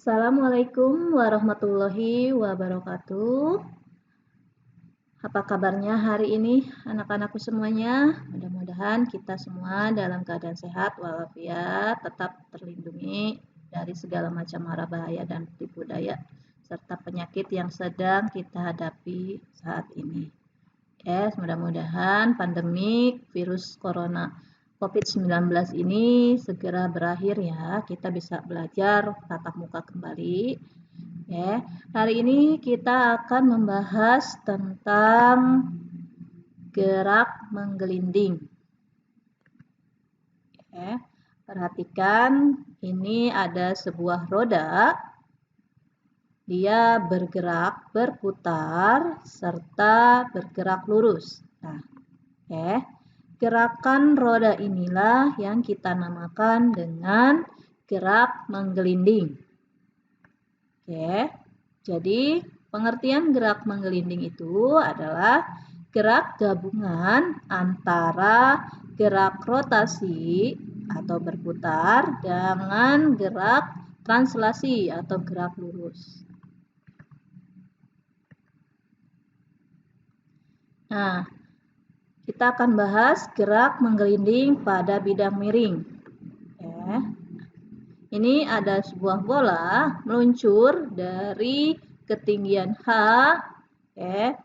Assalamualaikum warahmatullahi wabarakatuh. Apa kabarnya hari ini anak-anakku semuanya? Mudah-mudahan kita semua dalam keadaan sehat walafiat, tetap terlindungi dari segala macam mara bahaya dan tipu daya serta penyakit yang sedang kita hadapi saat ini. Yes, mudah-mudahan pandemi virus corona COVID-19 ini segera berakhir ya, kita bisa belajar tatap muka kembali. Ya, hari ini kita akan membahas tentang gerak menggelinding. Ya, perhatikan ini ada sebuah roda, dia bergerak, berputar, serta bergerak lurus. Nah, ya. Gerakan roda inilah yang kita namakan dengan gerak menggelinding. Oke, jadi pengertian gerak menggelinding itu adalah gerak gabungan antara gerak rotasi atau berputar dengan gerak translasi atau gerak lurus. Nah, kita akan bahas gerak menggelinding pada bidang miring. Ya. Ini ada sebuah bola meluncur dari ketinggian H, ya,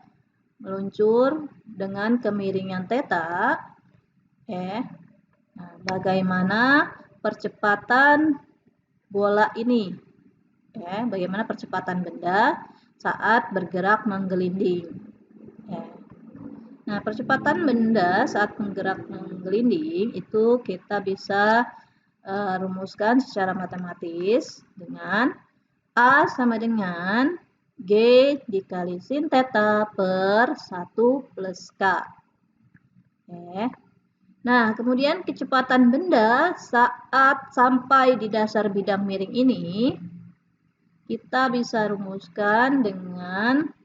meluncur dengan kemiringan theta. Ya. Nah, bagaimana percepatan bola ini? Ya, bagaimana percepatan benda saat bergerak menggelinding? Ya. Nah, percepatan benda saat bergerak menggelinding itu kita bisa rumuskan secara matematis dengan A sama dengan G dikali sin theta per 1 plus K. Oke. Nah, kemudian kecepatan benda saat sampai di dasar bidang miring ini kita bisa rumuskan dengan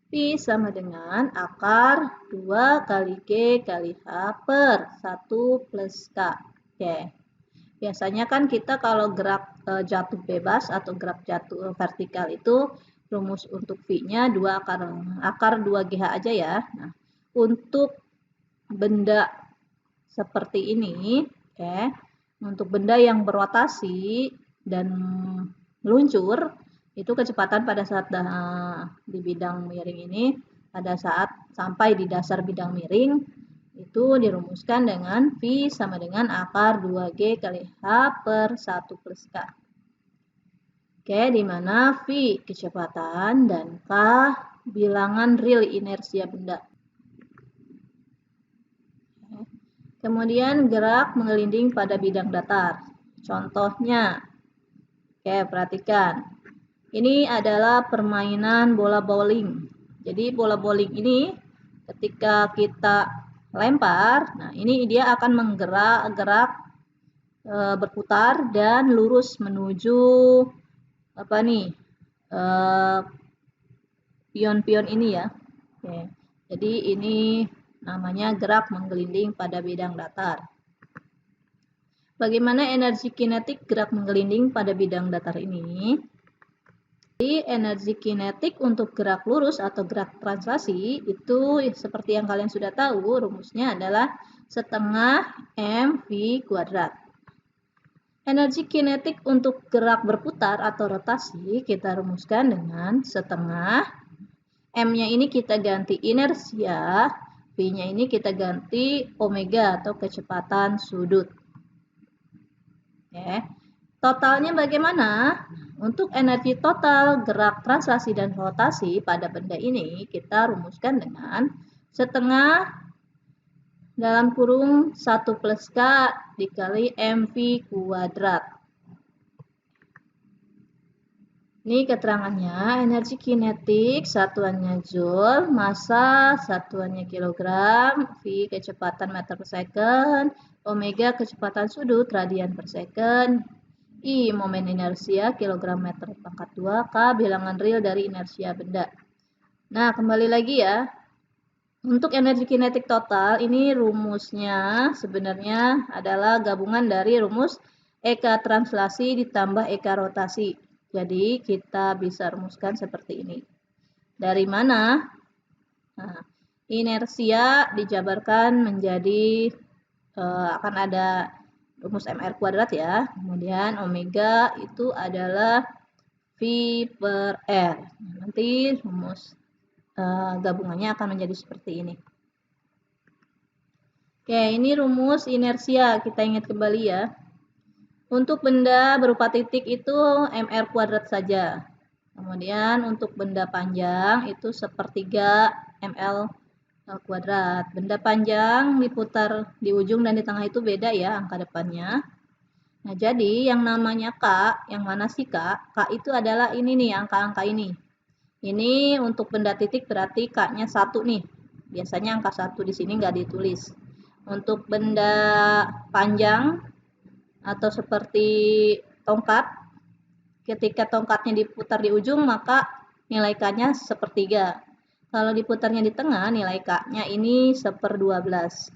P sama dengan akar 2 kali G kali H per 1 plus K. Oke. Biasanya kan kita kalau gerak jatuh bebas atau gerak jatuh vertikal itu rumus untuk V-nya akar 2GH aja ya. Nah, untuk benda seperti ini, untuk benda yang berotasi dan meluncur, itu kecepatan pada saat di bidang miring ini, pada saat sampai di dasar bidang miring, itu dirumuskan dengan V sama dengan akar 2G kali H per 1 plus K. Oke, di mana V kecepatan dan K bilangan real inersia benda. Kemudian gerak menggelinding pada bidang datar. Contohnya, oke, perhatikan. Ini adalah permainan bola bowling. Jadi bola bowling ini ketika kita lempar, nah ini dia akan menggerak berputar dan lurus menuju apa nih? Pion-pion ini ya. Oke. Jadi ini namanya gerak menggelinding pada bidang datar. Bagaimana energi kinetik gerak menggelinding pada bidang datar ini? Jadi energi kinetik untuk gerak lurus atau gerak translasi itu seperti yang kalian sudah tahu, rumusnya adalah setengah mv kuadrat. Energi kinetik untuk gerak berputar atau rotasi kita rumuskan dengan setengah m-nya ini kita ganti inersia, v-nya ini kita ganti omega atau kecepatan sudut. Oke. Totalnya bagaimana? Untuk energi total gerak translasi dan rotasi pada benda ini kita rumuskan dengan setengah dalam kurung 1 plus K dikali mv kuadrat. Ini keterangannya, energi kinetik satuannya joule, massa satuannya kilogram, V kecepatan meter per second, omega kecepatan sudut radian per second, I momen inersia kilogram meter pangkat 2, K bilangan real dari inersia benda. Nah, kembali lagi ya. Untuk energi kinetik total, ini rumusnya sebenarnya adalah gabungan dari rumus Eka translasi ditambah Eka rotasi. Jadi kita bisa rumuskan seperti ini. Dari mana? Nah, inersia dijabarkan menjadi akan ada rumus mr kuadrat ya. Kemudian omega itu adalah V per R. Nanti rumus gabungannya akan menjadi seperti ini. Oke, ini rumus inersia. Kita ingat kembali ya. Untuk benda berupa titik itu mr kuadrat saja. Kemudian untuk benda panjang itu sepertiga ml kuadrat. Benda panjang diputar di ujung dan di tengah itu beda ya angka depannya. Nah, jadi yang namanya K, yang mana sih K? K itu adalah ini nih, angka-angka ini. Ini untuk benda titik berarti K-nya 1 nih. Biasanya angka 1 di sini nggak ditulis. Untuk benda panjang atau seperti tongkat, ketika tongkatnya diputar di ujung maka nilai K-nya sepertiga. Kalau diputarnya di tengah, nilai K-nya ini 1/12.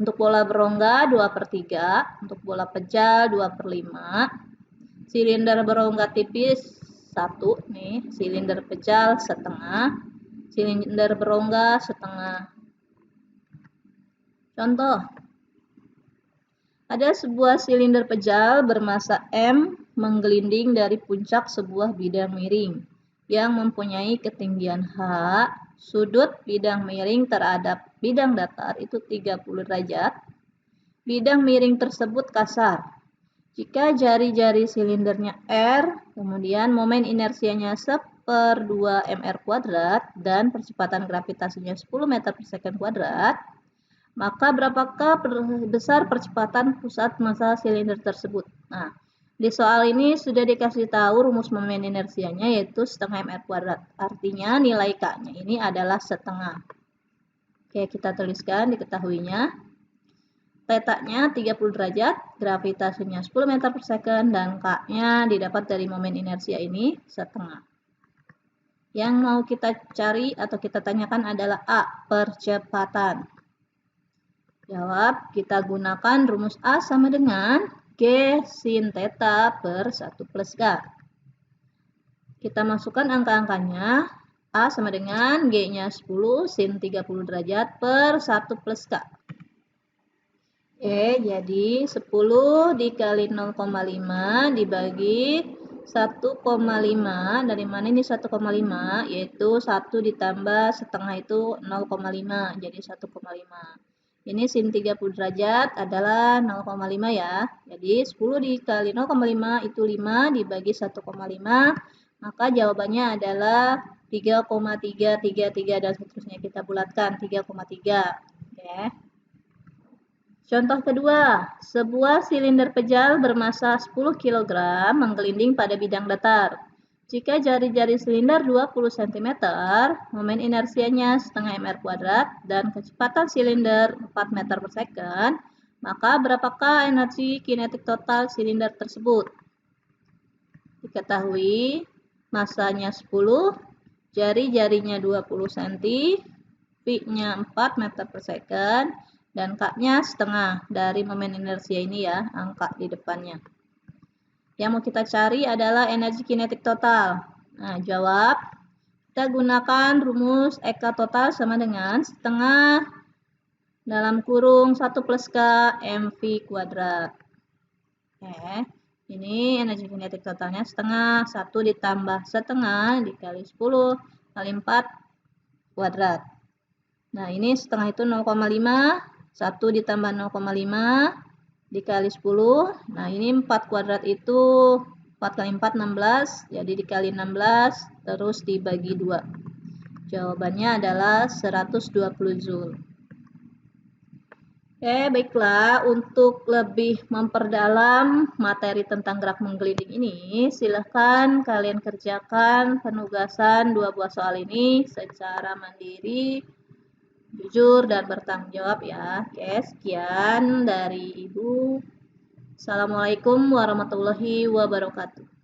Untuk bola berongga 2/3, untuk bola pejal 2/5, silinder berongga tipis 1 nih, silinder pejal setengah, silinder berongga setengah. Contoh, ada sebuah silinder pejal bermassa M menggelinding dari puncak sebuah bidang miring yang mempunyai ketinggian H, sudut bidang miring terhadap bidang datar itu 30 derajat. Bidang miring tersebut kasar. Jika jari-jari silindernya R, kemudian momen inersianya 1/2 mr kuadrat dan percepatan gravitasinya 10 meter per second kuadrat, maka berapakah besar percepatan pusat massa silinder tersebut? Nah, di soal ini sudah dikasih tahu rumus momen inersianya yaitu setengah mr kuadrat. Artinya nilai K-nya ini adalah setengah. Oke, kita tuliskan diketahuinya. Tetanya 30 derajat, gravitasinya 10 meter per second, dan K-nya didapat dari momen inersia ini setengah. Yang mau kita cari atau kita tanyakan adalah A, percepatan. Jawab, kita gunakan rumus A sama dengan G sin theta per 1 plus K. Kita masukkan angka-angkanya. A sama dengan G-nya 10 sin 30 derajat per 1 plus K. Jadi 10 dikali 0,5 dibagi 1,5. Dari mana ini 1,5? Yaitu 1 ditambah setengah itu 0,5. Jadi 1,5. Ini sin 30 derajat adalah 0,5 ya. Jadi 10 dikali 0,5 itu 5 dibagi 1,5. Maka jawabannya adalah 3,333 dan seterusnya kita bulatkan 3,3. Oke. Contoh kedua, sebuah silinder pejal bermassa 10 kg menggelinding pada bidang datar. Jika jari-jari silinder 20 cm, momen inersianya setengah mr kuadrat dan kecepatan silinder 4 meter per second, maka berapakah energi kinetik total silinder tersebut? Diketahui massanya 10, jari-jarinya 20 cm, V-nya 4 meter per second, dan K-nya setengah dari momen inersia ini ya, angka di depannya. Yang mau kita cari adalah energi kinetik total. Nah, jawab. Kita gunakan rumus EK total sama dengan setengah dalam kurung 1 plus K MV kuadrat. Ini energi kinetik totalnya setengah, 1 ditambah setengah dikali 10 kali 4 kuadrat. Nah, ini setengah itu 0,5, 1 ditambah 0,5 dikali 10. Nah, ini 4 kuadrat itu 4 kali 4, 16. Jadi dikali 16, terus dibagi 2. Jawabannya adalah 120 Joule. Baiklah. Untuk lebih memperdalam materi tentang gerak menggelinding ini, silahkan kalian kerjakan penugasan 2 buah soal ini secara mandiri, jujur dan bertanggung jawab ya. Sekian dari Ibu. Assalamualaikum warahmatullahi wabarakatuh.